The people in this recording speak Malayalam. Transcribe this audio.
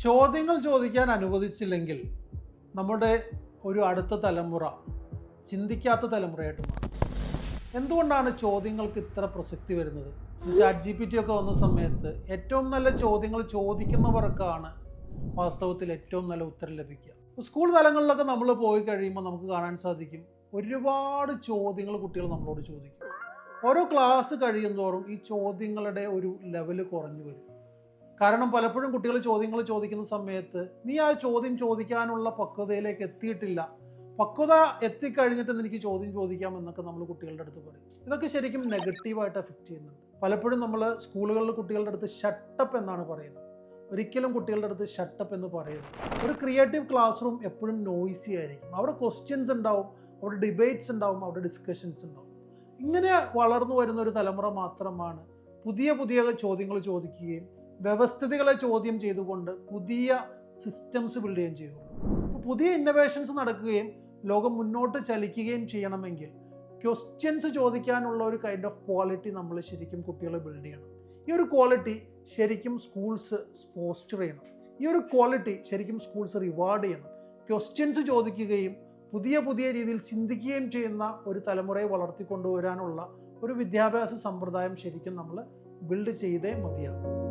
ചോദ്യങ്ങൾ ചോദിക്കാൻ അനുവദിച്ചില്ലെങ്കിൽ നമ്മുടെ ഒരു അടുത്ത തലമുറ ചിന്തിക്കാത്ത തലമുറയായിട്ട് മാറും. എന്തുകൊണ്ടാണ് ചോദ്യങ്ങൾക്ക് ഇത്ര പ്രസക്തി വരുന്നത്? ChatGPT ഒക്കെ വന്ന സമയത്ത് ഏറ്റവും നല്ല ചോദ്യങ്ങൾ ചോദിക്കുന്നവർക്കാണ് വാസ്തവത്തിൽ ഏറ്റവും നല്ല ഉത്തരം ലഭിക്കുക. സ്കൂൾ തലങ്ങളിലൊക്കെ നമ്മൾ പോയി കഴിയുമ്പോൾ നമുക്ക് കാണാൻ സാധിക്കും, ഒരുപാട് ചോദ്യങ്ങൾ കുട്ടികൾ നമ്മളോട് ചോദിക്കും. ഓരോ ക്ലാസ് കഴിയുന്തോറും ഈ ചോദ്യങ്ങളുടെ ഒരു ലെവല് കുറഞ്ഞു വരും. കാരണം പലപ്പോഴും കുട്ടികൾ ചോദ്യങ്ങൾ ചോദിക്കുന്ന സമയത്ത് നീ ആ ചോദ്യം ചോദിക്കാനുള്ള പക്വതയിലേക്ക് എത്തിയിട്ടില്ല, പക്വത എത്തിക്കഴിഞ്ഞിട്ട് എനിക്ക് ചോദ്യം ചോദിക്കാം എന്നൊക്കെ നമ്മൾ കുട്ടികളുടെ അടുത്ത് പറയും. ഇതൊക്കെ ശരിക്കും നെഗറ്റീവായിട്ട് എഫക്റ്റ് ചെയ്യുന്നുണ്ട്. പലപ്പോഴും നമ്മൾ സ്കൂളുകളിൽ കുട്ടികളുടെ അടുത്ത് ഷട്ടപ്പ് എന്നാണ് പറയുന്നത്. ഒരിക്കലും കുട്ടികളുടെ അടുത്ത് ഷട്ടപ്പ് എന്ന് പറയുന്നത്. ഒരു ക്രിയേറ്റീവ് ക്ലാസ് റൂം എപ്പോഴും നോയ്സി ആയിരിക്കും. അവിടെ ക്വസ്റ്റ്യൻസ് ഉണ്ടാവും, അവിടെ ഡിബേറ്റ്സ് ഉണ്ടാവും, അവിടെ ഡിസ്കഷൻസ് ഉണ്ടാവും. ഇങ്ങനെ വളർന്നു വരുന്ന ഒരു തലമുറ മാത്രമാണ് പുതിയ പുതിയ ചോദ്യങ്ങൾ ചോദിക്കുകയും വ്യവസ്ഥിതികളെ ചോദ്യം ചെയ്തുകൊണ്ട് പുതിയ സിസ്റ്റംസ് ബിൽഡ് ചെയ്യുകയും ചെയ്യുള്ളൂ. അപ്പോൾ പുതിയ ഇന്നോവേഷൻസ് നടക്കുകയും ലോകം മുന്നോട്ട് ചലിക്കുകയും ചെയ്യണമെങ്കിൽ ക്വസ്റ്റ്യൻസ് ചോദിക്കാനുള്ള ഒരു കൈൻഡ് ഓഫ് ക്വാളിറ്റി നമ്മൾ ശരിക്കും കുട്ടികളെ ബിൽഡ് ചെയ്യണം. ഈ ഒരു ക്വാളിറ്റി ശരിക്കും സ്കൂൾസ് ഫോസ്റ്റർ ചെയ്യണം. ഈ ഒരു ക്വാളിറ്റി ശരിക്കും സ്കൂൾസ് റിവാർഡ് ചെയ്യണം. ക്വസ്റ്റ്യൻസ് ചോദിക്കുകയും പുതിയ പുതിയ രീതിയിൽ ചിന്തിക്കുകയും ചെയ്യുന്ന ഒരു തലമുറയെ വളർത്തിക്കൊണ്ടുവരാനുള്ള ഒരു വിദ്യാഭ്യാസ സമ്പ്രദായം ശരിക്കും നമ്മൾ ബിൽഡ് ചെയ്തേ മതിയാകും.